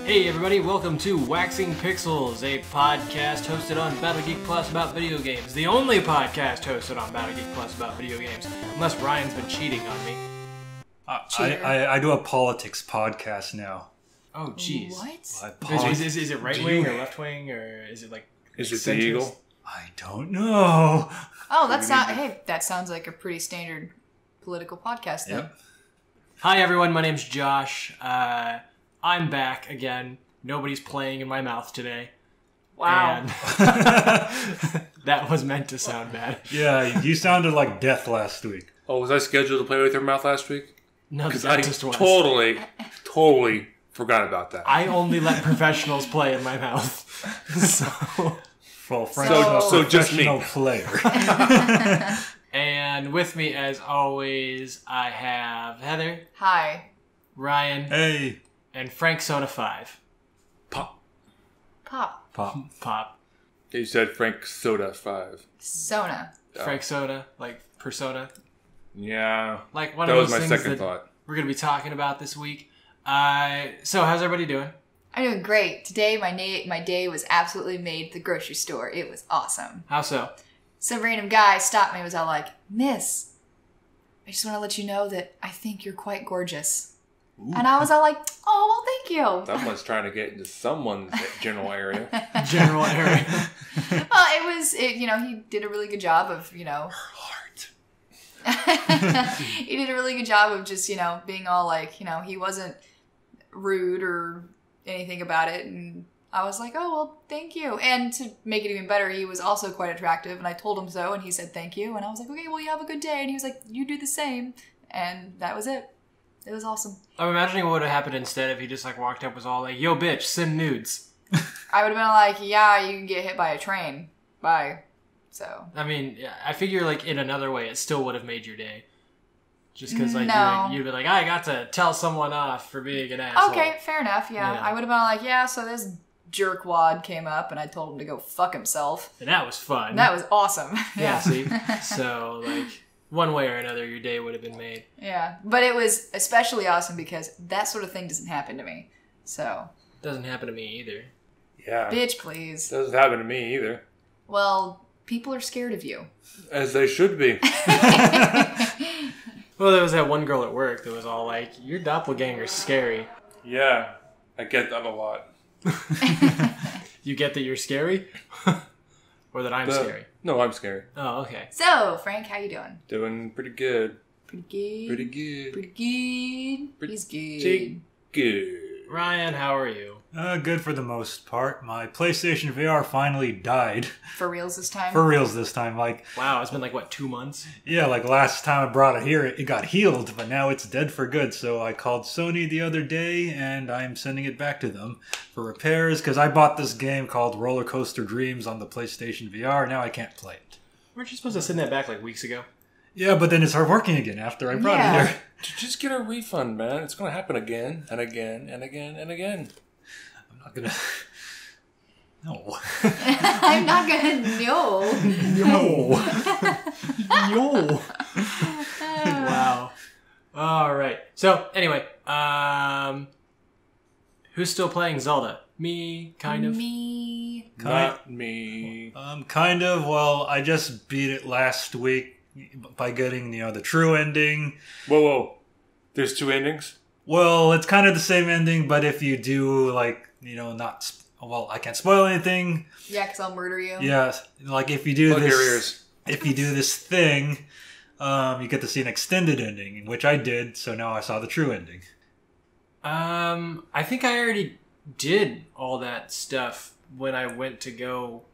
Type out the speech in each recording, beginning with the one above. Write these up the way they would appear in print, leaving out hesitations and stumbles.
Hey everybody, welcome to Waxing Pixels, a podcast hosted on Battle Geek Plus about video games. The only podcast hosted on Battle Geek Plus about video games, unless Ryan's been cheating on me. I do a politics podcast now. Oh jeez. What? Is it right wing or left wing, or is it like... Is it the Eagle? I don't know. Oh, that sounds like a pretty standard political podcast then. Yep. Hi everyone, my name's Josh. I'm back again. Nobody's playing in my mouth today. Wow. And that was meant to sound bad. Yeah, you sounded like death last week. Oh, was I scheduled to play with your mouth last week? No, Because that I just was. totally forgot about that. I only let professionals play in my mouth. So... Well, Frank, So just me. professional player. And with me, as always, I have Heather, Hi. Ryan, Hey. and Frank Soda 5. Pop. Pop. You said Frank Soda 5. Sona. Frank Soda, like persona. Yeah. Like one That of was those my things second that thought. we're going to be talking about this week. So how's everybody doing? I'm doing great. Today, my day was absolutely made at the grocery store. It was awesome. How so? Some random guy stopped me and was all like, "Miss, I just want to let you know that I think you're quite gorgeous." Ooh. And I was all like, "Oh, well, thank you." Someone's trying to get into someone's general area. General area. Well, he did a really good job of, Her heart. he did a really good job of just, being all like, he wasn't rude or anything about it. And I was like, "Oh, well, thank you." And to make it even better, he was also quite attractive. And I told him so. And he said, "Thank you." And I was like, "Okay, well, you have a good day." And he was like, "You do the same." And that was it. It was awesome. I'm imagining what would have happened instead if he just like walked up and was all like, "Yo, bitch, send nudes." I would have been like, "Yeah, you can get hit by a train. Bye." So. I mean, yeah, I figure like in another way, it still would have made your day. Just because like No. you'd be like, I got to tell someone off for being an asshole. Okay, fair enough. Yeah, Yeah. I would have been like, "Yeah, so this jerkwad came up and I told him to go fuck himself." And that was fun. That was awesome. Yeah, see? So, like, one way or another, your day would have been made. Yeah, but it was especially awesome because that sort of thing doesn't happen to me. So. Doesn't happen to me either. Yeah. Bitch, please. Doesn't happen to me either. Well, people are scared of you. As they should be. Well, there was that one girl at work that was all like, your doppelganger's scary. Yeah. I get that a lot. You get that you're scary? Or that I'm scary? No, I'm scary. Oh, okay. So, Frank, how you doing? Doing pretty good. Pretty good. Pretty good. Pretty good. He's good. Pretty good. Ryan, how are you? Good for the most part. My PlayStation VR finally died. For reals this time? For reals this time. Like, Wow, it's been like, what, 2 months? yeah, like last time I brought it here, it got healed, but now it's dead for good. So I called Sony the other day, and I'm sending it back to them for repairs, because I bought this game called Roller Coaster Dreams on the PlayStation VR. Now I can't play it. Weren't you supposed to send that back like weeks ago? Yeah, but then it started working again after I brought Yeah. it here. Just get a refund, man. It's going to happen again and again and again and again. I'm not gonna... No. I'm not gonna know. Yo! Wow. Alright. So, anyway, who's still playing Zelda? Me, kind of. Me. Not me. Kind of. Well, I just beat it last week by getting, the true ending. Whoa. There's 2 endings? Well, it's kind of the same ending, but if you do, like, not... Well, I can't spoil anything. Yeah, because I'll murder you. Yeah, like, if you do Plug your this... ears. If you do this thing, you get to see an extended ending, which I did, so now I saw the true ending. I think I already did all that stuff when I went to go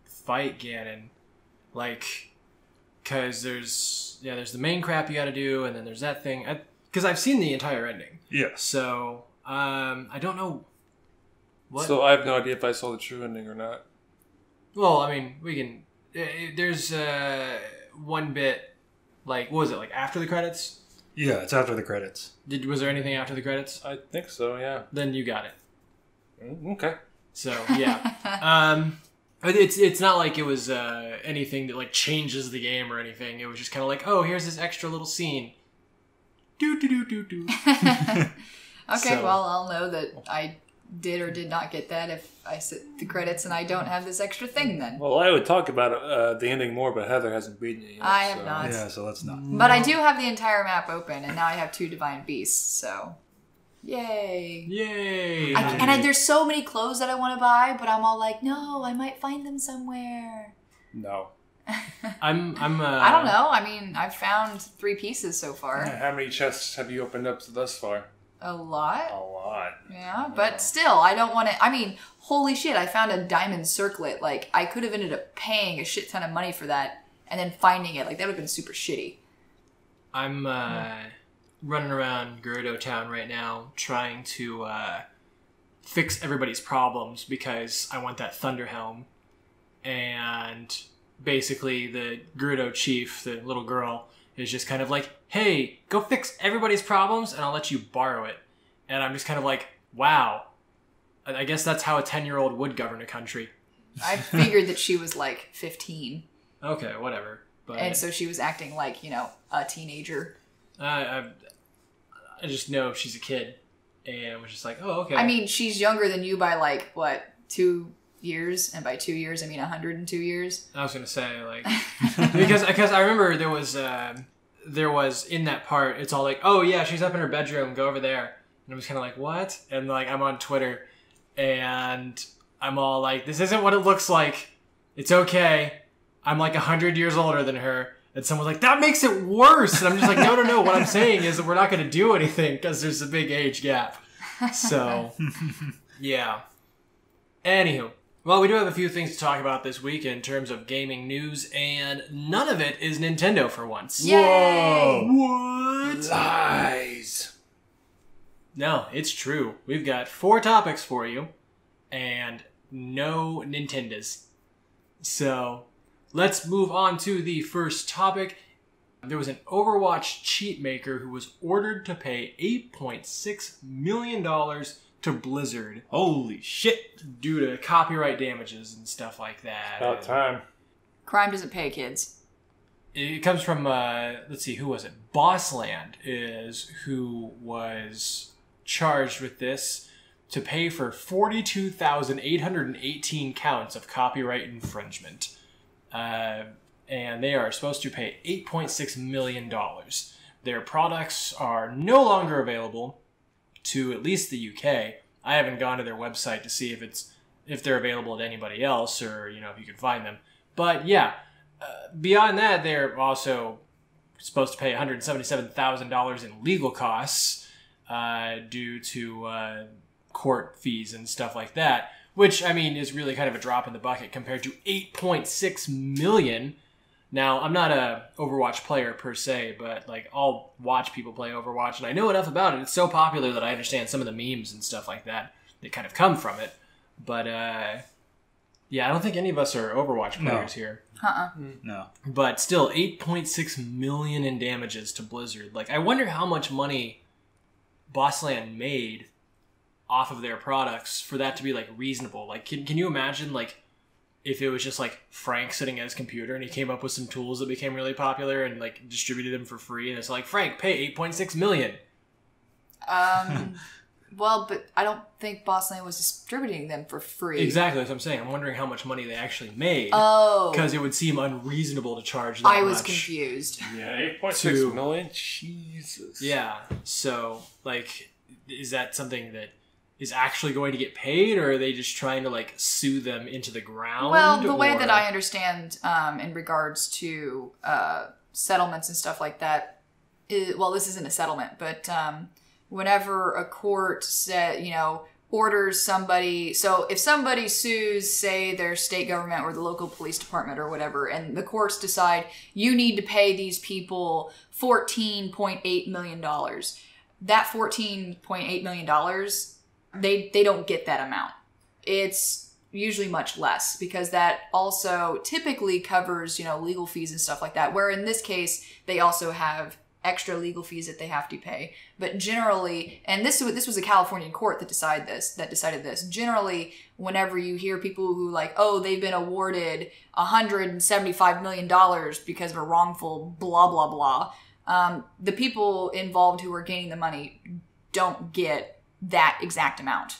fight Ganon. Like... Because there's the main crap you gotta do, and then there's that thing. Because I've seen the entire ending. Yeah. So, I don't know what... So I have no idea if I saw the true ending or not. Well, I mean, we can... There's one bit, like, what was it, like after the credits? Yeah, it's after the credits. Was there anything after the credits? I think so, yeah. Then you got it. Okay. So, yeah. It's not like it was anything that like changes the game or anything. It was just kind of like, oh, here's this extra little scene. Do do do do do. Okay, So- well, I'll know that I did or did not get that if I sit the credits and I don't have this extra thing then. Well, I would talk about the ending more, but Heather hasn't beaten it yet. I have so. not. Yeah, so let's not. But I do have the entire map open, and now I have 2 divine beasts, so yay. Yay! There's so many clothes that I want to buy, but I'm all like, no, I might find them somewhere. No. I'm I don't know. I mean, I've found 3 pieces so far. How many chests have you opened up thus far? A lot. A lot. Yeah, but still, I don't want to. I mean, holy shit, I found a diamond circlet. Like, I could have ended up paying a shit ton of money for that and then finding it. Like, that would have been super shitty. I'm running around Gerudo Town right now trying to fix everybody's problems because I want that Thunder Helm. And basically the Gerudo chief, the little girl, is just kind of like, hey, go fix everybody's problems and I'll let you borrow it. And I'm just kind of like, wow. I guess that's how a 10-year-old would govern a country. I figured that she was like 15. Okay, whatever. But And so she was acting like, a teenager. I just know she's a kid. And was just like, oh, okay. I mean, she's younger than you by like, what, 2 years? And by 2 years, I mean 102 years. I was gonna say like because I remember there was in that part it's all like, oh yeah, she's up in her bedroom, go over there, and I was kind of like, what? And like I'm on Twitter and I'm all like, this isn't what it looks like, it's okay, I'm like 100 years older than her, and someone's like, that makes it worse, and I'm just like, no, what I'm saying is that we're not gonna do anything because there's a big age gap. So yeah, anywho. Well, we do have a few things to talk about this week in terms of gaming news, and none of it is Nintendo for once. Yay! What? Lies. No, it's true. We've got 4 topics for you, and no Nintendos. So, let's move on to the first topic. There was an Overwatch cheat maker who was ordered to pay $8.6 million to Blizzard. Holy shit! Due to copyright damages and stuff like that. About time. Crime doesn't pay, kids. It comes from, let's see, who was it? Bossland is who was charged with this to pay for 42,818 counts of copyright infringement. And they are supposed to pay $8.6 million. Their products are no longer available to at least the UK. I haven't gone to their website to see if they're available to anybody else or if you can find them. But yeah, beyond that, they're also supposed to pay $177,000 in legal costs due to court fees and stuff like that, which I mean is really kind of a drop in the bucket compared to $8.6 million. Now, I'm not a Overwatch player per se, but like I'll watch people play Overwatch, and I know enough about it. It's so popular that I understand some of the memes and stuff like that kind of come from it. But yeah, I don't think any of us are Overwatch players here. No. But still, 8.6 million in damages to Blizzard. Like, I wonder how much money Bossland made off of their products for that to be like reasonable. Like, can you imagine like if it was just like Frank sitting at his computer and he came up with some tools that became really popular and like distributed them for free, and it's like, Frank, pay 8.6 million. Well, but I don't think Bossland was distributing them for free. Exactly, that's what I'm saying. I'm wondering how much money they actually made. Oh. Because it would seem unreasonable to charge that much. I was confused. Yeah, 8.6 million? Jesus. Yeah, so like, is that something that is actually going to get paid, or are they just trying to like sue them into the ground? Well, the way that I understand in regards to settlements and stuff like that, well, this isn't a settlement, but whenever a court orders somebody, so if somebody sues, say, their state government or the local police department or whatever, and the courts decide you need to pay these people $14.8 million, that $14.8 million, they don't get that amount. It's usually much less because that also typically covers, legal fees and stuff like that. Where in this case, they also have extra legal fees that they have to pay. But generally, and this was a California court that decided this. Generally, whenever you hear people who they've been awarded $175 million because of a wrongful blah, blah, blah, the people involved who are gaining the money don't get that exact amount.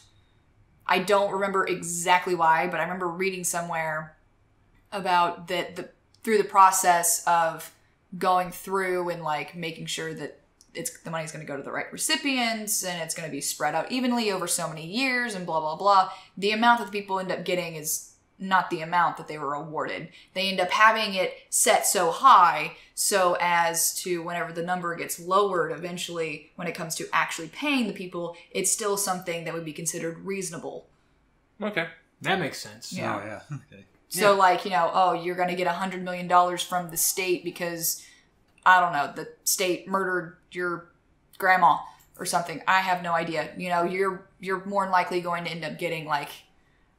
I don't remember exactly why, but I remember reading somewhere about that through the process of going through and like making sure that the money's going to go to the right recipients and it's going to be spread out evenly over so many years and blah, blah, blah. The amount that the people end up getting is not the amount that they were awarded. They end up having it set so high so as to whenever the number gets lowered eventually when it comes to actually paying the people, it's still something that would be considered reasonable. Okay. That makes sense. Yeah. Oh, yeah. Okay. So like, you're going to get $100 million from the state because, I don't know, the state murdered your grandma or something. I have no idea. You're more than likely going to end up getting like,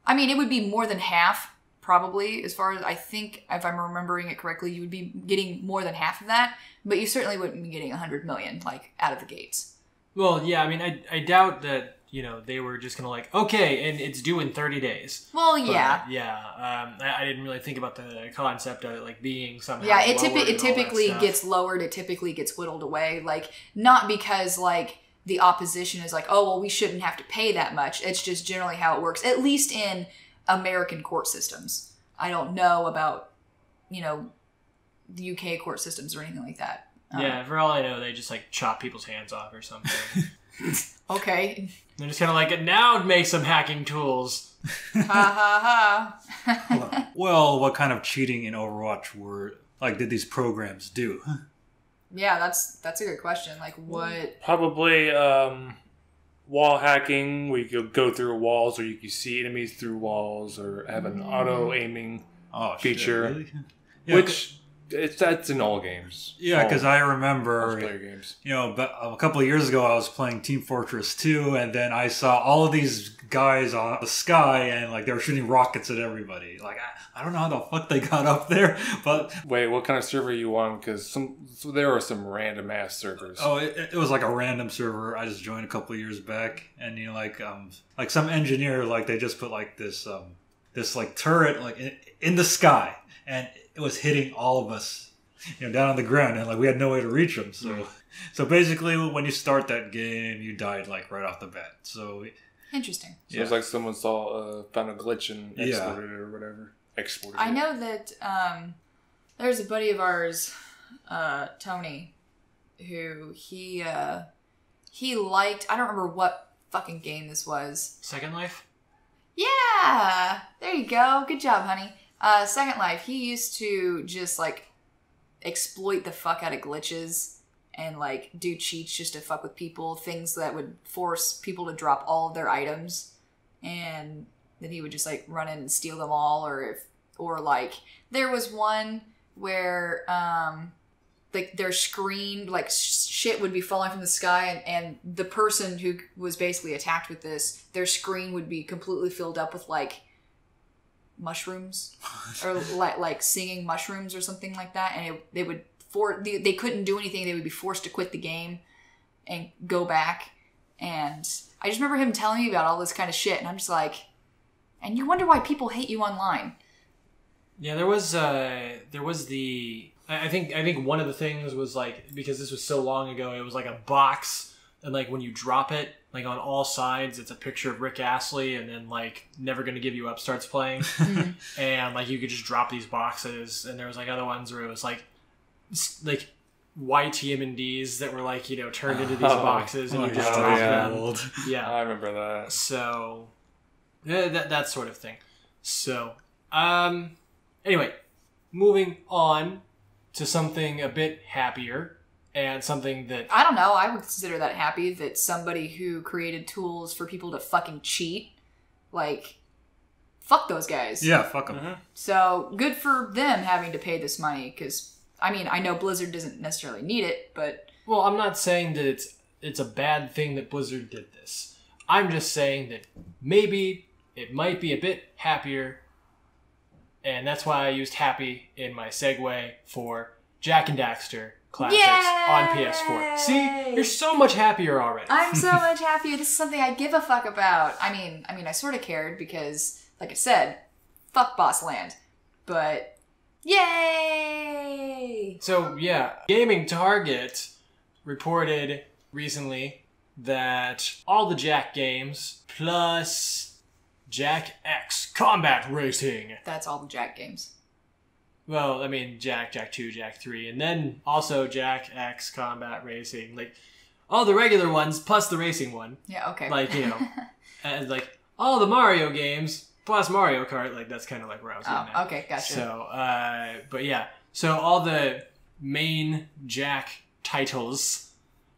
it would be more than half, probably, as far as I think, if I'm remembering it correctly, you would be getting more than half of that, but you certainly wouldn't be getting $100 million, like, out of the gates. Well, yeah, I doubt that, they were just going to like, okay, and it's due in 30 days. Well, yeah. But, yeah, I didn't really think about the concept of it, like, being somehow Yeah, it lowered typically and all that gets lowered, it typically gets whittled away, like, not because, like, the opposition is like, oh, well, we shouldn't have to pay that much. It's just generally how it works, at least in American court systems. I don't know about, the UK court systems or anything like that. Yeah, for all I know, they just, like, chop people's hands off or something. Okay. They're just kind of like, now make some hacking tools. Ha ha ha. Well, what kind of cheating in Overwatch did these programs do? Yeah, that's a good question. Like, what? Probably wall hacking, where you could go through walls, or you can see enemies through walls, or have an auto aiming feature, really? Yeah, which that's in all games. Yeah, because I remember, multiplayer games. A couple of years ago, I was playing Team Fortress 2, and then I saw all of these guys on the sky, and like they were shooting rockets at everybody. Like I don't know how the fuck they got up there, but wait, what kind of server are you on? Because there are some random ass servers. Oh, it was like a random server. I just joined a couple of years back, and like some engineer, like they just put like this like turret like in the sky, and it was hitting all of us, down on the ground, and like we had no way to reach them. So basically, when you start that game, you died like right off the bat. So interesting. So it's like someone found a glitch and exported it or whatever. I know that there's a buddy of ours, Tony, who he liked. I don't remember what fucking game this was. Second Life? Yeah, there you go. Good job, honey. Second Life. He used to just like exploit the fuck out of glitches and like do cheats just to fuck with people. Things that would force people to drop all of their items, and then he would just like run in and steal them all. Or like there was one where like their screen, like shit would be falling from the sky, and the person who was basically attacked with this, their screen would be completely filled up with like mushrooms or like singing mushrooms or something like that, and they couldn't do anything. They would be forced to quit the game and go back. And I just remember him telling me about all this kind of shit, and I'm just like, and you wonder why people hate you online. Yeah, there was I think one of the things was like, because this was so long ago, it was like a box, and like when you drop it, like on all sides, it's a picture of Rick Astley, and then like Never Gonna Give You Up starts playing, and like you could just drop these boxes, and there was like other ones where it was like white TMNDs that were like turned into these boxes, and you just drop them. Yeah, I remember that. So that sort of thing. So anyway, moving on to something a bit happier. And something that... I don't know. I would consider that happy that somebody who created tools for people to fucking cheat, like, fuck those guys. Yeah, fuck them. Mm-hmm. So, good for them having to pay this money, because, I know Blizzard doesn't necessarily need it, but... Well, I'm not saying that it's a bad thing that Blizzard did this. I'm just saying that maybe it might be a bit happier, and that's why I used happy in my segue for Jak and Daxter Classics on PS4. See? You're so much happier already. I'm so much happier. This is something I give a fuck about. I sort of cared because, like I said, fuck Boss Land. But, yay! So, yeah. Gaming Target reported recently that all the Jak games plus Jak X Combat Racing. That's all the Jak games. Well, I mean, Jak 2, Jak 3, and then also Jak X Combat Racing. Like, all the regular ones plus the racing one. Yeah, okay. Like, you know, and like all the Mario games plus Mario Kart. Like, that's kind of like where I was getting at. Okay, gotcha. So, but yeah. So all the main Jak titles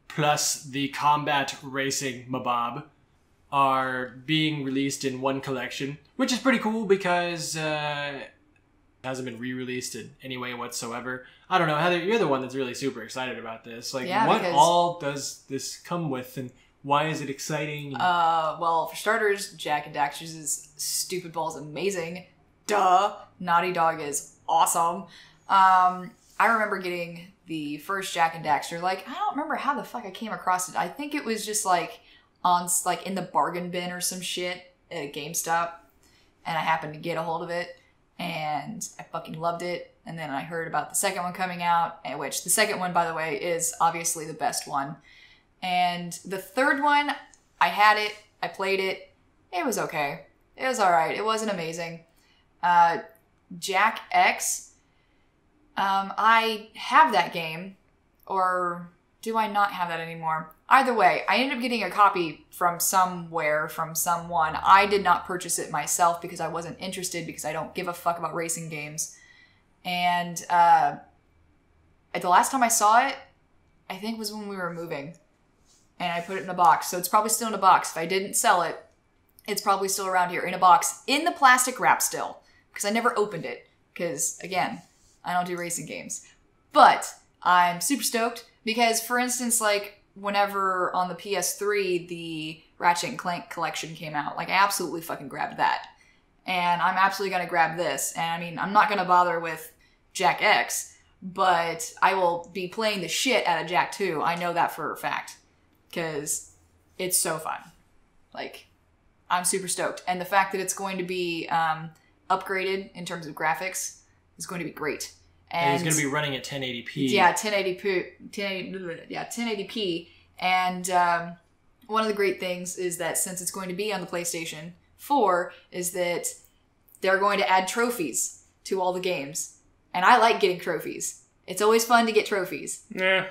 plus the Combat Racing Mabob are being released in one collection, which is pretty cool because it hasn't been re-released in any way whatsoever. I don't know, Heather, you're the one that's really super excited about this. Like, Yeah, what because- all does this come with, and why is it exciting? Well, for starters, Jak and Daxter's stupid ball is amazing. Duh. Naughty Dog is awesome. I remember getting the first Jak and Daxter. Like, I don't remember how the fuck I came across it. I think it was just like in the bargain bin or some shit at a GameStop, and I happened to get a hold of it, and I fucking loved it. And then I heard about the second one coming out, which the second one, by the way, is obviously the best one. And the third one, I had it, I played it, it was okay. It was alright, it wasn't amazing. Jak X, I have that game, or do I not have that anymore? Either way, I ended up getting a copy from somewhere, from someone. I did not purchase it myself because I wasn't interested, because I don't give a fuck about racing games. And the last time I saw it, I think was when we were moving. And I put it in a box, so it's probably still in a box. If I didn't sell it, it's probably still around here in a box, in the plastic wrap still, because I never opened it, because, again, I don't do racing games. But I'm super stoked, because, for instance, like, whenever on the PS3, the Ratchet and Clank collection came out, like, I absolutely fucking grabbed that. And I'm absolutely going to grab this. And, I mean, I'm not going to bother with Jak X, but I will be playing the shit out of Jak 2. I know that for a fact, because it's so fun. Like, I'm super stoked. And the fact that it's going to be upgraded in terms of graphics is going to be great. And he's going to be running at 1080p. Yeah, 1080p. And one of the great things is that since it's going to be on the PlayStation 4, is that they're going to add trophies to all the games. And I like getting trophies. It's always fun to get trophies. Yeah.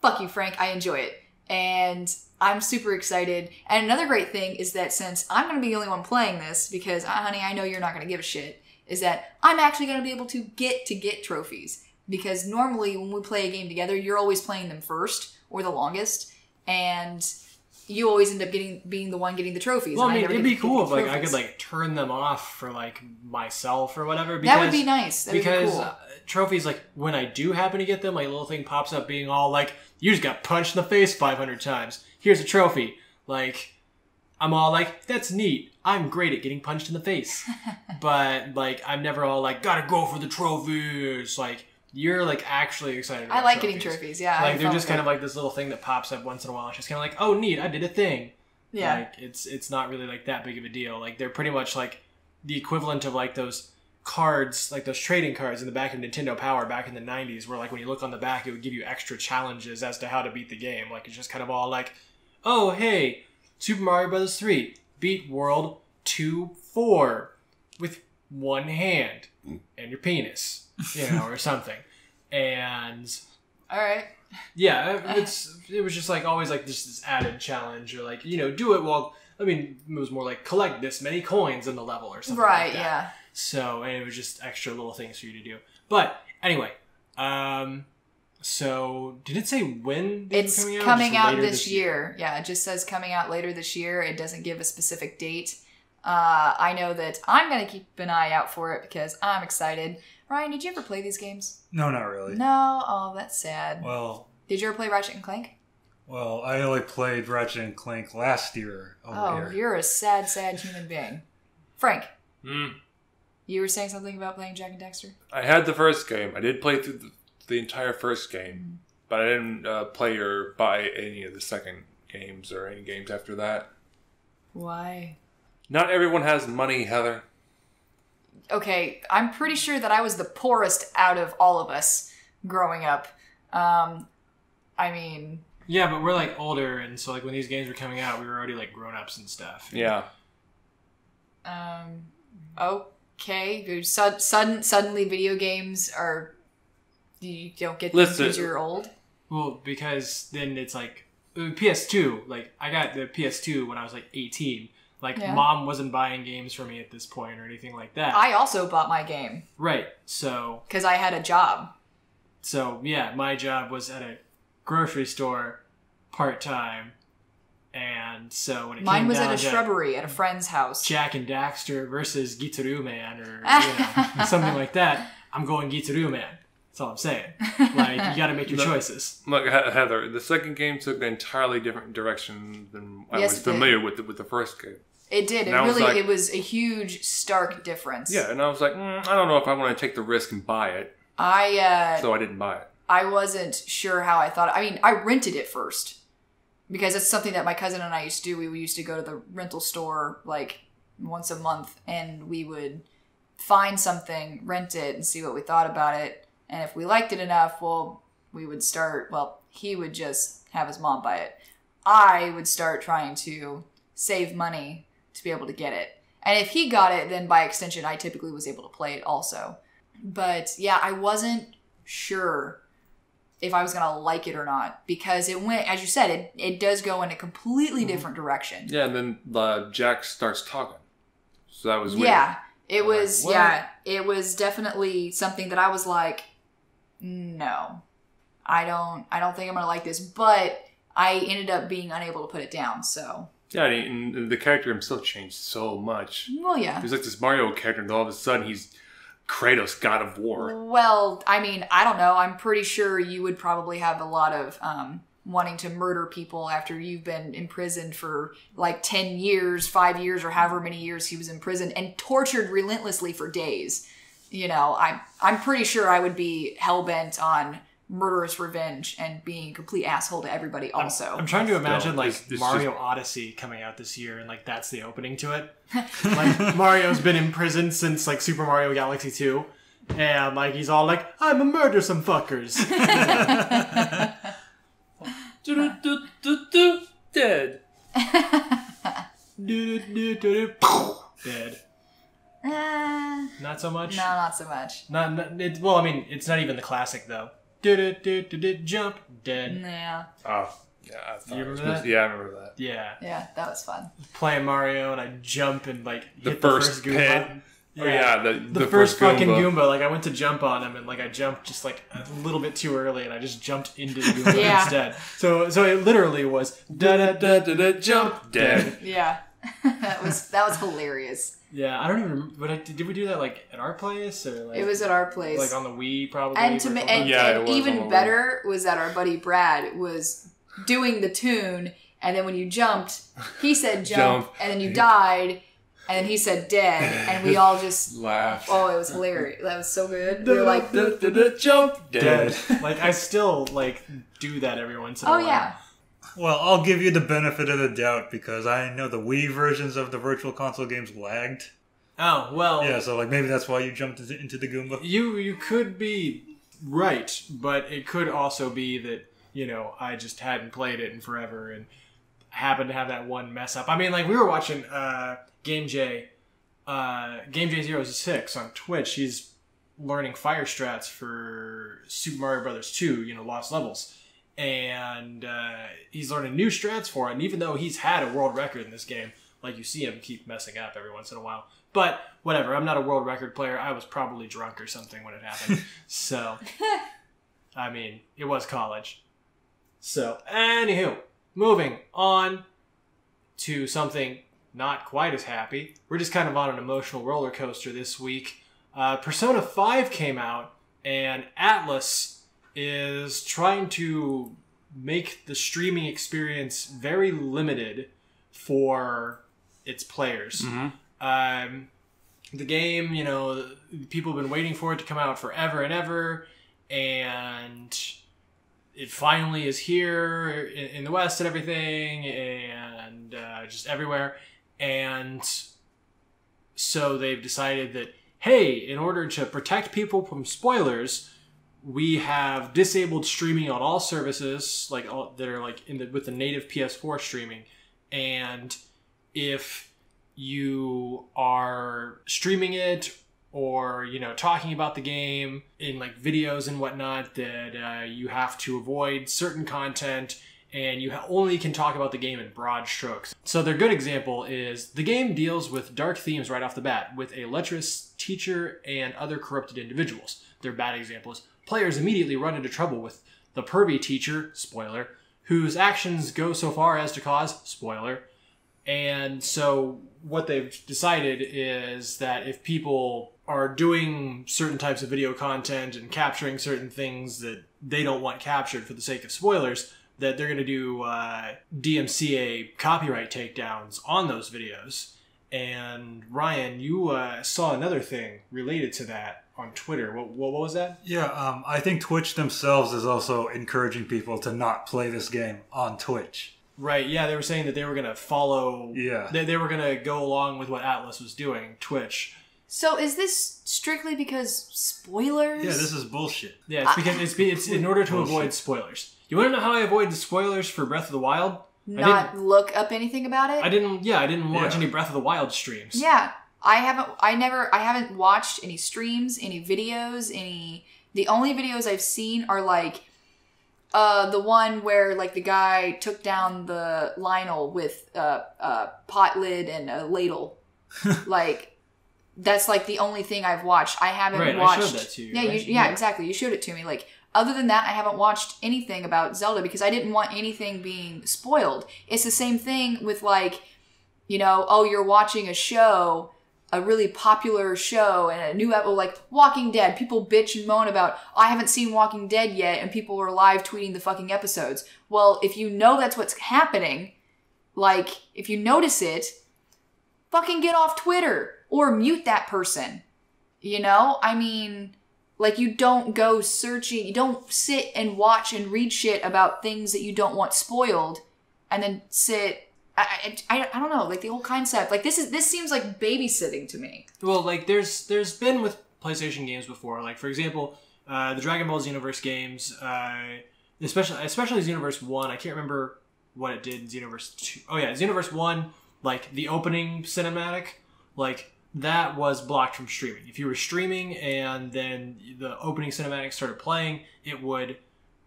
Fuck you, Frank. I enjoy it. And I'm super excited. And another great thing is that since I'm going to be the only one playing this, because, honey, I know you're not going to give a shit, is that I'm actually going to be able to get trophies. Because normally when we play a game together, you're always playing them first, or the longest, and you always end up being the one getting the trophies. Well, I and mean, it'd be cool if, like, I trophies. could, like, turn them off for, like, myself or whatever. That would be nice. That would be because cool. Trophies, like, when I do happen to get them, like, a little thing pops up being all like, you just got punched in the face 500 times. Here's a trophy. Like, I'm all like, that's neat. I'm great at getting punched in the face. But, like, I'm never all like, gotta go for the trophies. Like, you're, like, actually excited about I like trophies. getting trophies, yeah. Like, they're just kind of like this little thing that pops up once in a while. It's just kind of like, oh, neat, I did a thing. Yeah. Like, it's not really, like, that big of a deal. Like, they're pretty much, like, the equivalent of, like, those cards, like those trading cards in the back of Nintendo Power back in the 90s, where, like, when you look on the back, it would give you extra challenges as to how to beat the game. Like, it's just kind of all like, oh, hey, Super Mario Bros. 3, beat World 2-4 with one hand and your penis, you know, or something. And All right. yeah, it was just like always like this added challenge, or like, you know, do it while, I mean, it was more like collect this many coins in the level or something Right, like that. yeah. So, and it was just extra little things for you to do. But anyway, so did it say when these It's were coming out? coming Just out later this year. Yeah, it just says coming out later this year. It doesn't give a specific date. I know that I'm going to keep an eye out for it because I'm excited. Ryan, did you ever play these games? No, not really. No? Oh, that's sad. Well, Did you ever play Ratchet and Clank? I only played Ratchet and Clank last year over here. You're a sad, sad human being. Frank, Mm. you were saying something about playing Jak and Daxter? I had the first game. I did play through the entire first game, but I didn't play or buy any of the second games or any games after that. Why? Not everyone has money, Heather. Okay, I'm pretty sure that I was the poorest out of all of us growing up. I mean, Yeah, but we're like older, and so like when these games were coming out, we were already like grown ups and stuff. Yeah. Okay. Suddenly video games are... You don't get them because you're old? Well, because then it's like... PS2. Like, I got the PS2 when I was like 18. Like, Mom wasn't buying games for me at this point or anything like that. I also bought my game. Right. So... Because I had a job. So, yeah, my job was at a grocery store part-time. And so when it Mine came was down at a to shrubbery at a friend's house. Jak and Daxter versus Gitaru Man or something like that, I'm going Gitaru Man. That's all I'm saying. Like, you got to make your choices. Look, Heather, the second game took an entirely different direction than I was familiar with the first game. It did. It was a huge, stark difference. Yeah, and I was like, I don't know if I want to take the risk and buy it. So I didn't buy it. I wasn't sure how I thought. I mean, I rented it first. Because it's something that my cousin and I used to do. We used to go to the rental store like once a month, and we would find something, rent it, and see what we thought about it. And if we liked it enough, we would start, he would just have his mom buy it. I would start trying to save money to be able to get it. And if he got it, then by extension, I typically was able to play it also. But yeah, I wasn't sure if I was going to like it or not, because it went, as you said, it does go in a completely different direction. Yeah, and then Jak starts talking. So that was weird. Yeah, it was definitely something that I was like, no, I don't think I'm going to like this, but I ended up being unable to put it down, so. Yeah, and the character himself changed so much. Well, yeah. He was like this Mario character, and all of a sudden he's Kratos, God of War. Well, I mean, I don't know. I'm pretty sure you would probably have a lot of wanting to murder people after you've been imprisoned for like 10 years, 5 years, or however many years he was in prison and tortured relentlessly for days. You know, I'm pretty sure I would be hell-bent on murderous revenge and being a complete asshole to everybody also. I'm trying to imagine Mario Odyssey coming out this year and like that's the opening to it. Like Mario's been in prison since like Super Mario Galaxy 2 and like he's all like, I'm a murder some fuckers. Dead. Dead. Not so much? No, not so much. Well, I mean, it's not even the classic though. Jump, dead. Yeah. Oh, yeah. You remember that? Yeah, I remember that. Yeah. Yeah, that was fun. Playing Mario and I jump and like The hit first the first pit. Goomba. Yeah. Oh, yeah, the first fucking Goomba. Like I went to jump on him and like I jumped just like a little bit too early and I just jumped into the Goomba instead. So it literally was jump dead. Yeah. that was hilarious. Yeah, I don't even remember. But did we do that like at our place or like? It was at our place, like on the Wii probably. And even better was that our buddy Brad was doing the tune, and then when you jumped, he said jump, and then you died, and then he said dead, and we all just laughed. Oh, it was hilarious. That was so good. We were like jump dead. Like I still like do that every once in a while. Oh yeah. Well, I'll give you the benefit of the doubt because I know the Wii versions of the Virtual Console games lagged. Oh, well. Yeah, so like maybe that's why you jumped into the Goomba. You could be right, but it could also be that, you know, I just hadn't played it in forever and happened to have that one mess up. I mean, like we were watching Game J 06 on Twitch. He's learning fire strats for Super Mario Brothers 2, you know, Lost Levels. And he's learning new strats for it. And even though he's had a world record in this game, like you see him keep messing up every once in a while. But whatever, I'm not a world record player. I was probably drunk or something when it happened. So, I mean, it was college. So, anywho, moving on to something not quite as happy. We're just kind of on an emotional roller coaster this week. Persona 5 came out, and Atlus is trying to make the streaming experience very limited for its players. Mm-hmm. The game, you know, people have been waiting for it to come out forever and ever, and it finally is here in the West and everything, and just everywhere. And so they've decided that, hey, in order to protect people from spoilers, we have disabled streaming on all services, like all, that are like with the native PS4 streaming, and if you are streaming it or talking about the game in like videos and whatnot, that you have to avoid certain content, and you only can talk about the game in broad strokes. So their good example is the game deals with dark themes right off the bat, with a lecherous teacher and other corrupted individuals. Their bad example is players immediately run into trouble with the pervy teacher, spoiler, whose actions go so far as to cause, spoiler. And so what they've decided is that if people are doing certain types of video content and capturing certain things that they don't want captured for the sake of spoilers, that they're going to do DMCA copyright takedowns on those videos. And Ryan, you saw another thing related to that on Twitter. What was that? Yeah, I think Twitch themselves is also encouraging people to not play this game on Twitch. Right, yeah, they were saying that they were going to follow... Yeah. They were going to go along with what Atlus was doing, Twitch. So is this strictly because spoilers? Yeah, this is bullshit. Yeah, it's because it's in order to avoid spoilers. You want to know how I avoid the spoilers for Breath of the Wild? Not look up anything about it? I didn't watch any Breath of the Wild streams. Yeah. I haven't watched any streams, any videos, the only videos I've seen are like the one where like the guy took down the Lionel with a pot lid and a ladle. Like that's like the only thing I've watched. I haven't watched. I showed that to you. Yeah, right? yeah, exactly. You showed it to me. Like other than that, I haven't watched anything about Zelda because I didn't want anything being spoiled. It's the same thing with like, oh, you're watching a show, a really popular show, and a new episode, like Walking Dead. People bitch and moan about, I haven't seen Walking Dead yet, and people are live tweeting the fucking episodes. Well, if you know that's what's happening, like, if you notice it, fucking get off Twitter or mute that person. I mean, like, you don't go searching, you don't sit and watch and read shit about things that you don't want spoiled, and then sit... I don't know, like the whole concept, like this seems like babysitting to me. Well, like there's been with PlayStation games before, like for example, the Dragon Ball Xenoverse games, especially Xenoverse 1. I can't remember what it did in Xenoverse 2. Oh yeah, Xenoverse 1, like the opening cinematic, like that was blocked from streaming. If you were streaming and then the opening cinematic started playing, it would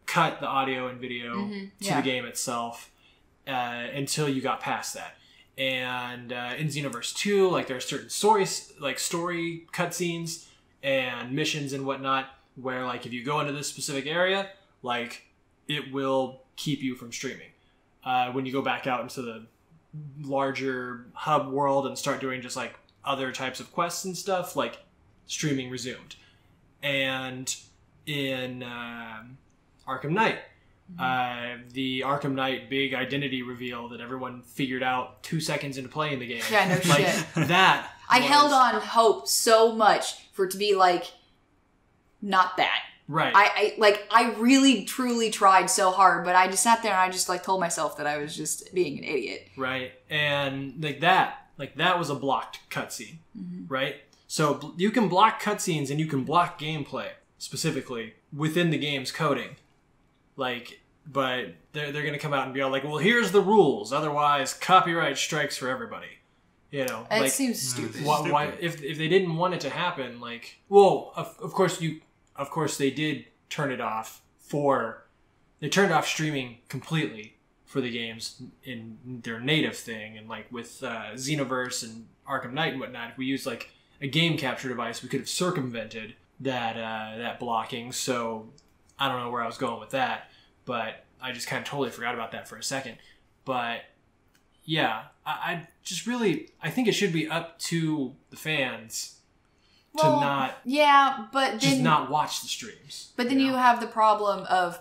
cut the audio and video to the game itself. Until you got past that. And in Xenoverse 2, like there are certain story cutscenes and missions and whatnot where like if you go into this specific area, like it will keep you from streaming. When you go back out into the larger hub world and start doing just like other types of quests and stuff, like streaming resumed. And in Arkham Knight, the Arkham Knight big identity reveal that everyone figured out 2 seconds into playing the game. Yeah, no like, shit. That I held on hope so much for it to be like, not that. Right. I really truly tried so hard, but I just sat there and I just like told myself that I was just being an idiot. Right. And that was a blocked cutscene. Right? So you can block cutscenes and you can block gameplay specifically within the game's coding. Like, but they're going to come out and be all like, well, here's the rules. Otherwise, copyright strikes for everybody. It like, seems stupid. Why, if they didn't want it to happen, like, well, of course they did turn it off they turned off streaming completely for the games in their native thing. And like with Xenoverse and Arkham Knight and whatnot, if we used like a game capture device, we could have circumvented that blocking. So I don't know where I was going with that, but I just kind of totally forgot about that for a second. But yeah, I think it should be up to the fans to not watch the streams. But then you have the problem of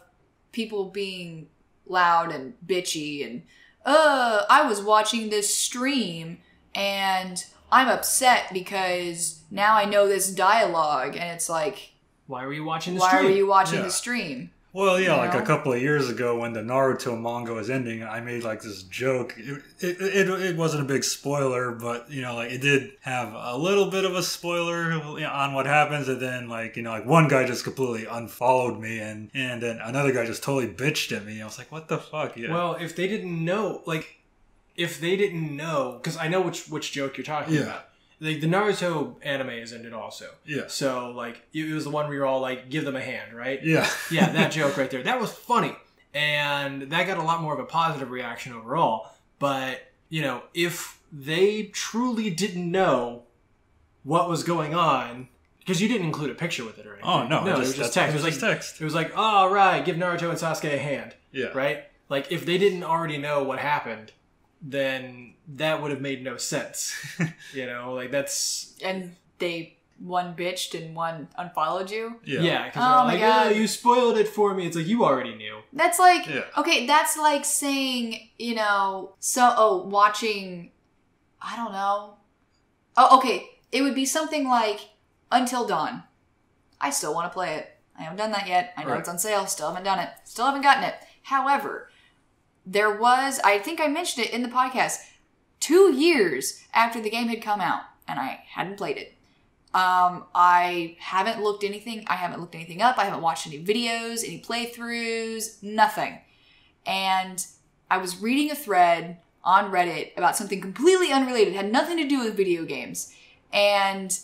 people being loud and bitchy and I was watching this stream and I'm upset because now I know this dialogue, and it's like, why were you watching the stream? stream? Why were you watching the stream? Well, yeah, You like know? a couple of years ago when the Naruto manga was ending, I made like this joke. It wasn't a big spoiler, but you know, like it did have a little bit of a spoiler on what happens, and then like you know, like one guy just completely unfollowed me, and then another guy just totally bitched at me. I was like, what the fuck? Yeah. Well, if they didn't know, because I know which joke you're talking about. Like the Naruto anime is ended also. Yeah. So like it was the one where you're all like, give them a hand, right? Yeah. Yeah, that joke right there. That was funny. And that got a lot more of a positive reaction overall. But, you know, if they truly didn't know what was going on, because you didn't include a picture with it or anything. Oh, no. No, it was just text. It was like text. It was like, oh, right, give Naruto and Sasuke a hand. Yeah. Right? Like, if they didn't already know what happened, then that would have made no sense. You know, like that's... And one bitched and one unfollowed you? Yeah, because Oh my like, God. oh, you spoiled it for me. It's like, you already knew. That's like, Yeah. okay, that's like saying, you know, watching, I don't know. Oh, okay, it would be something like Until Dawn. I still want to play it. I haven't done that yet. I know Right. it's on sale. Still haven't done it. Still haven't gotten it. However, there was, I think I mentioned it in the podcast, 2 years after the game had come out, and I hadn't played it. I haven't looked anything up. I haven't watched any videos, any playthroughs, nothing. And I was reading a thread on Reddit about something completely unrelated, had nothing to do with video games. And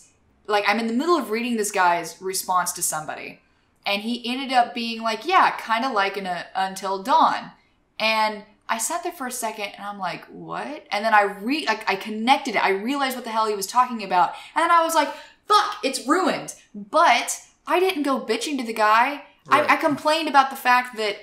like, I'm in the middle of reading this guy's response to somebody, and he ended up being like, yeah, kind of like an Until Dawn. And I sat there for a second and I'm like, what? And then I connected it. I realized what the hell he was talking about. And then I was like, fuck, it's ruined. But I didn't go bitching to the guy. Right. I complained about the fact that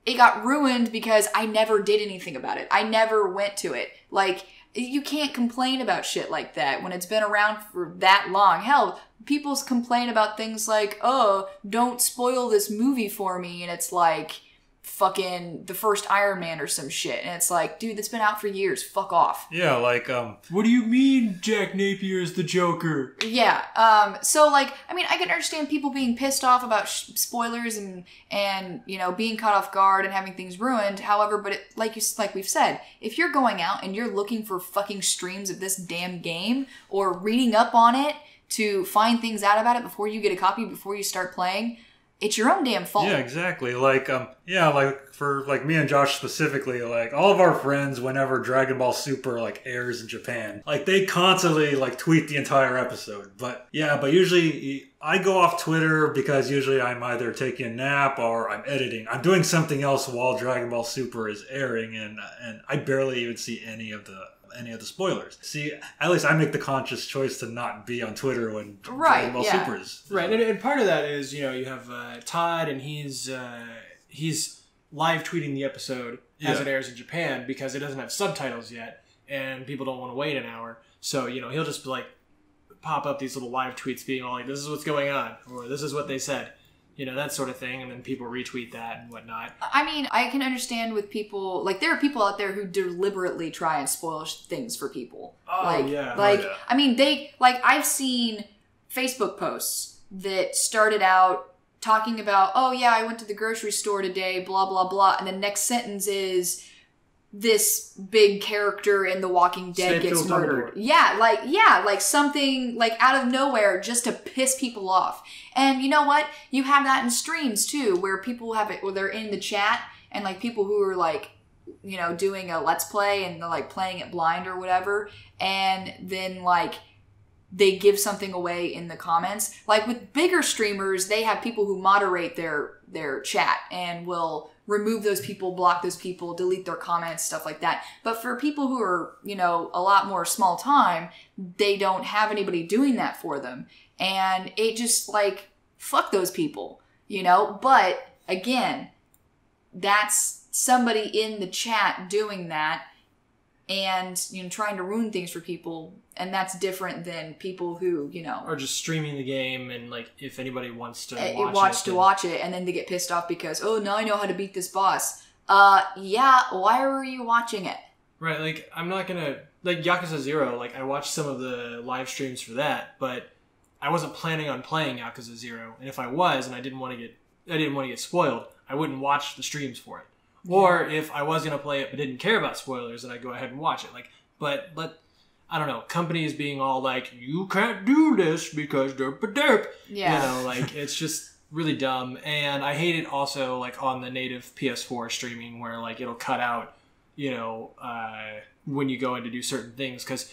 it got ruined because I never did anything about it. I never went to it. Like, you can't complain about shit like that when it's been around for that long. Hell, people complain about things like, oh, don't spoil this movie for me. And it's like fucking the first Iron Man or some shit. And it's like, dude, that's been out for years. Fuck off. Yeah, like What do you mean Jack Napier is the Joker? Yeah. So like, I mean, I can understand people being pissed off about spoilers and you know, being caught off guard and having things ruined. However, but like we've said, if you're going out and you're looking for fucking streams of this damn game or reading up on it to find things out about it before you get a copy, before you start playing, it's your own damn fault. yeah, exactly. Like like for like me and Josh specifically, like all of our friends, whenever Dragon Ball Super like airs in Japan, like they constantly like tweet the entire episode. But usually I go off Twitter because usually I'm either taking a nap or I'm editing. I'm doing something else while Dragon Ball Super is airing, and I barely even see any of the spoilers. See, at least I make the conscious choice to not be on Twitter when Dragon Ball Super is. Right, and part of that is, you know, you have Todd, and he's live tweeting the episode as it airs in Japan because it doesn't have subtitles yet, and people don't want to wait an hour. So, you know, he'll just like pop up these little live tweets being all like, this is what's going on, or this is what they said. You know, that sort of thing, and then people retweet that and whatnot. I mean, I can understand with people, like, there are people out there who deliberately try and spoil things for people. Oh, yeah. I mean, I've seen Facebook posts that started out talking about, oh yeah, I went to the grocery store today, blah, blah, blah, and the next sentence is, this big character in The Walking Dead gets murdered. Yeah, like something like out of nowhere just to piss people off. And you know what? You have that in streams too, where people have it, where they're in the chat and like people who are like, you know, doing a let's play and they're like playing it blind or whatever. And then like they give something away in the comments. Like with bigger streamers, they have people who moderate their chat and will remove those people, block those people, delete their comments, stuff like that. But for people who are, you know, a lot more small time, they don't have anybody doing that for them. And it just like, fuck those people, you know? But again, that's somebody in the chat doing that and, you know, trying to ruin things for people. And that's different than people who, you know, or just streaming the game, and like if anybody wants to watch it and then they get pissed off because, oh, now I know how to beat this boss. Yeah, why were you watching it? Right, like I'm not gonna like Yakuza 0, like I watched some of the live streams for that, but I wasn't planning on playing Yakuza 0, and if I was and I didn't want to get I didn't want to get spoiled, I wouldn't watch the streams for it. Or if I was going to play it but didn't care about spoilers, then I'd go ahead and watch it. I don't know, companies being all like, you can't do this because derp-a-derp. Yeah. You know, like, it's just really dumb. And I hate it also, like, on the native PS4 streaming where, like, it'll cut out, you know, when you go in to do certain things. Because,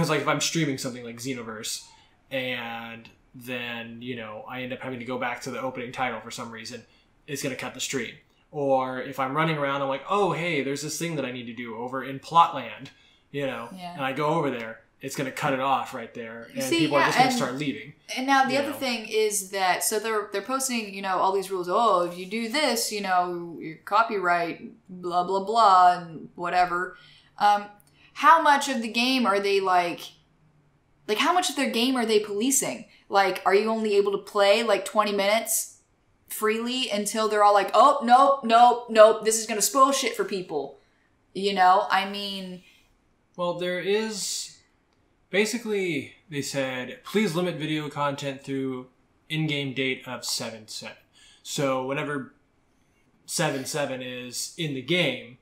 like, if I'm streaming something like Xenoverse and then, you know, I end up having to go back to the opening title for some reason, it's going to cut the stream. Or if I'm running around, I'm like, oh, hey, there's this thing that I need to do over in Plotland, you know, and I go over there, it's going to cut it off right there, and people are just going to start leaving. And now the other thing is that, so they're posting, you know, all these rules. Oh, if you do this, you know, your copyright, blah, blah, blah, and whatever. How much of the game are they like how much of their game are they policing? Like, are you only able to play like 20 minutes freely until they're all like, oh, nope, this is going to spoil shit for people? You know, I mean... Well, there is... Basically, they said, please limit video content through in-game date of 7/7. So whenever 7/7 is in the game,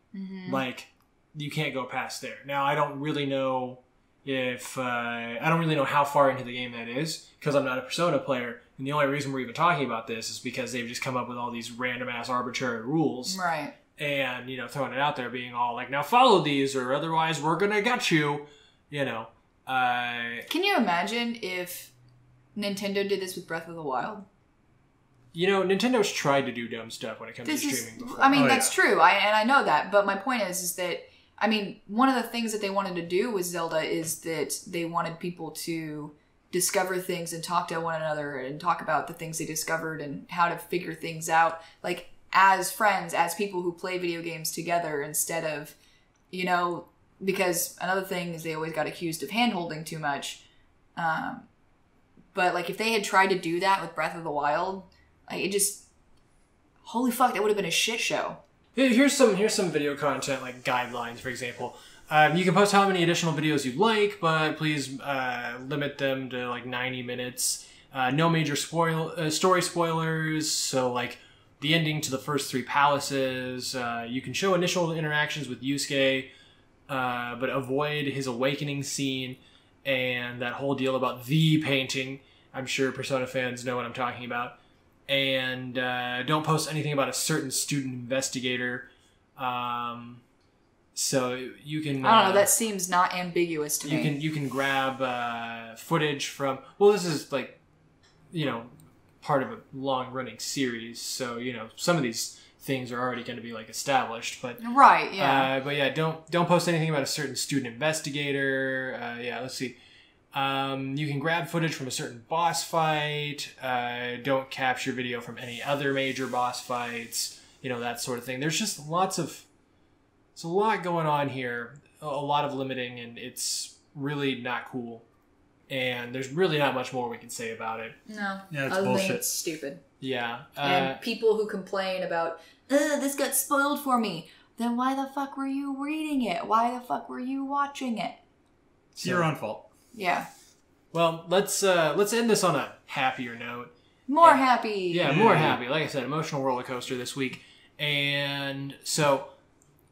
like, you can't go past there. Now, I don't really know if... I don't really know how far into the game that is, because I'm not a Persona player. And the only reason we're even talking about this is because they've just come up with all these random-ass arbitrary rules. Right. And, you know, throwing it out there being all like, now follow these or otherwise we're going to get you, you know. Can you imagine if Nintendo did this with Breath of the Wild? You know, Nintendo's tried to do dumb stuff when it comes to streaming before. I mean, that's true. I know that. But my point is that, I mean, one of the things that they wanted to do with Zelda is that they wanted people to discover things and talk to one another and talk about the things they discovered and how to figure things out, like as friends, as people who play video games together, instead of, you know, because another thing is they always got accused of hand-holding too much. But like if they had tried to do that with Breath of the Wild, like, it just, holy fuck, that would have been a shit show. Here's some video content, like guidelines, for example. You can post how many additional videos you'd like, but please limit them to like 90 minutes. No major story spoilers, so like the ending to the first 3 palaces. You can show initial interactions with Yusuke, but avoid his awakening scene and that whole deal about the painting. I'm sure Persona fans know what I'm talking about. And don't post anything about a certain student investigator. So you can... I don't know, that seems not ambiguous to me. You can grab footage from... Well, this is like, you know, part of a long-running series. So, you know, some of these things are already going to be like established. But right, yeah. But yeah, don't post anything about a certain student investigator. Yeah, let's see. You can grab footage from a certain boss fight. Don't capture video from any other major boss fights. You know, that sort of thing. There's just There's a lot going on here, a lot of limiting, and it's really not cool. And there's really not much more we can say about it. No. Yeah, it's bullshit. It's stupid. Yeah. And people who complain about, this got spoiled for me. Then why the fuck were you reading it? Why the fuck were you watching it? It's your own fault. Yeah. Well, let's end this on a happier note. More happy. Yeah, more happy. Like I said, emotional roller coaster this week. And so...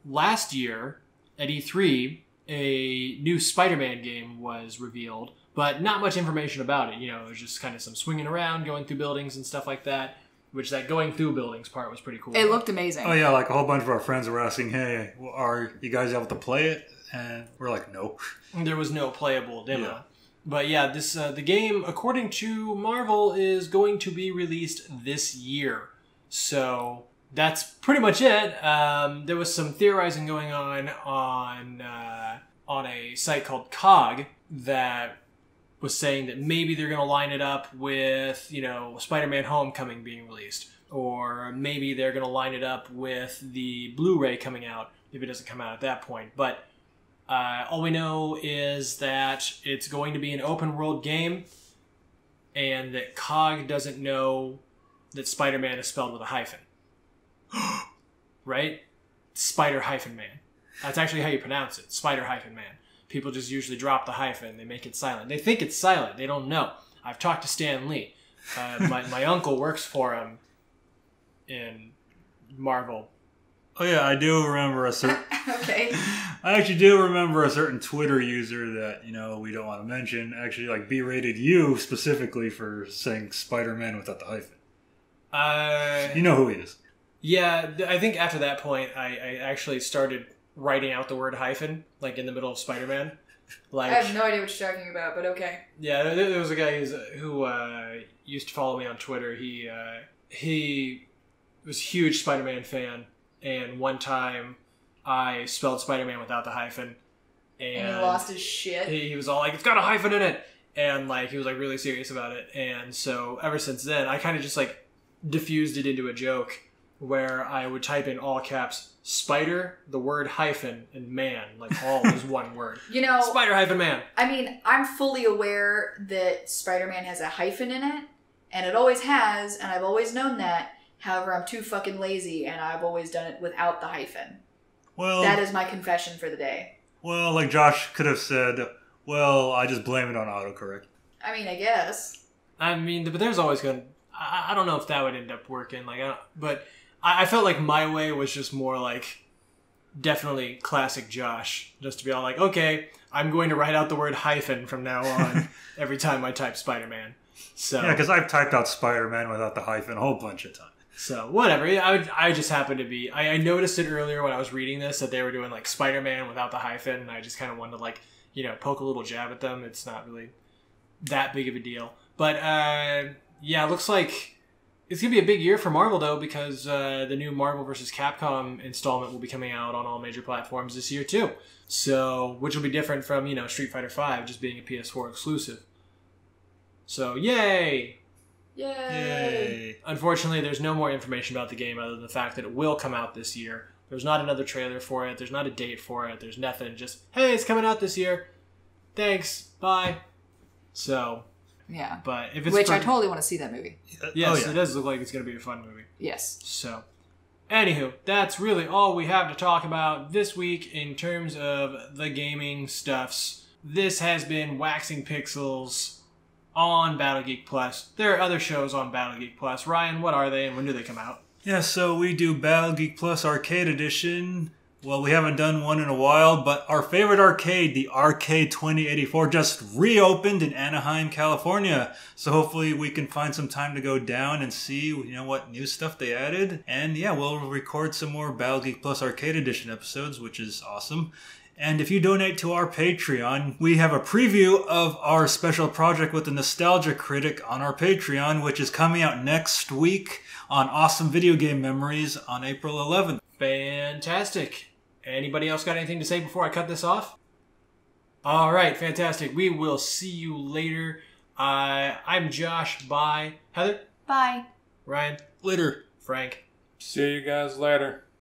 Last year, at E3, a new Spider-Man game was revealed, but not much information about it. You know, it was just kind of some swinging around, going through buildings and stuff like that, which that going through buildings part was pretty cool. It looked amazing. Oh, yeah, like a whole bunch of our friends were asking, hey, are you guys able to play it? And we're like, no. There was no playable demo. Yeah. But yeah, this the game, according to Marvel, is going to be released this year. So... That's pretty much it. There was some theorizing going on a site called COG that was saying that maybe they're going to line it up with, you know, Spider-Man Homecoming being released. Or maybe they're going to line it up with the Blu-ray coming out if it doesn't come out at that point. But all we know is that it's going to be an open-world game and that COG doesn't know that Spider-Man is spelled with a hyphen. Right? Spider-Man. That's actually how you pronounce it. Spider-Man. People just usually drop the hyphen. They make it silent. They think it's silent. They don't know. I've talked to Stan Lee. My uncle works for him. in Marvel. Oh yeah, I do remember a certain. Okay. I actually do remember a certain Twitter user that we don't want to mention actually like berated you specifically for saying Spider-Man without the hyphen. You know who he is. Yeah, I think after that point, I actually started writing out the word hyphen like in the middle of Spider-Man. Like, I have no idea what you're talking about, but okay. Yeah, there was a guy who used to follow me on Twitter. He was a huge Spider-Man fan, and one time I spelled Spider-Man without the hyphen, and he lost his shit. He was all like, "It's got a hyphen in it," and like he was like really serious about it. And so ever since then, I kind of just like diffused it into a joke where I would type in all caps spider, the word hyphen, and man, like all as one word. Spider hyphen man. I mean, I'm fully aware that Spider-Man has a hyphen in it, and it always has, and I've always known that. However, I'm too fucking lazy, and I've always done it without the hyphen. Well, that is my confession for the day. Well, like Josh could have said, well, I just blame it on autocorrect. I mean, I guess. I mean, but there's always going to... I don't know if that would end up working, but I felt like my way was just more like definitely classic Josh, just to be all like, okay, I'm going to write out the word hyphen from now on every time I type Spider-Man. So yeah, because I've typed out Spider-Man without the hyphen a whole bunch of times. So whatever. I just happened to be... I noticed it earlier when I was reading this that they were doing like Spider-Man without the hyphen, and I just kind of wanted to like, poke a little jab at them. It's not really that big of a deal. But yeah, it looks like it's going to be a big year for Marvel, though, because the new Marvel vs. Capcom installment will be coming out on all major platforms this year, too. So, which will be different from, Street Fighter V just being a PS4 exclusive. So, yay! Yay! Unfortunately, there's no more information about the game other than the fact that it will come out this year. There's not another trailer for it. There's not a date for it. There's nothing. Just, hey, it's coming out this year. Thanks. Bye. So... yeah, but if it's which I totally want to see that movie. Yes, It does look like it's going to be a fun movie. Yes. So, anywho, that's really all we have to talk about this week in terms of the gaming stuffs. This has been Waxing Pixels on Battle Geek Plus. There are other shows on Battle Geek Plus. Ryan, what are they and when do they come out? Yeah, so we do Battle Geek Plus Arcade Edition. Well, we haven't done one in a while, but our favorite arcade, the Arcade 2084, just reopened in Anaheim, California. So hopefully we can find some time to go down and see, what new stuff they added. And yeah, we'll record some more Battle Geek Plus Arcade Edition episodes, which is awesome. And if you donate to our Patreon, we have a preview of our special project with the Nostalgia Critic on our Patreon, which is coming out next week on Awesome Video Game Memories on April 11th. Fantastic. Anybody else got anything to say before I cut this off? All right, fantastic. We will see you later. I'm Josh. Bye. Heather? Bye. Ryan? Later. Frank? See you guys later.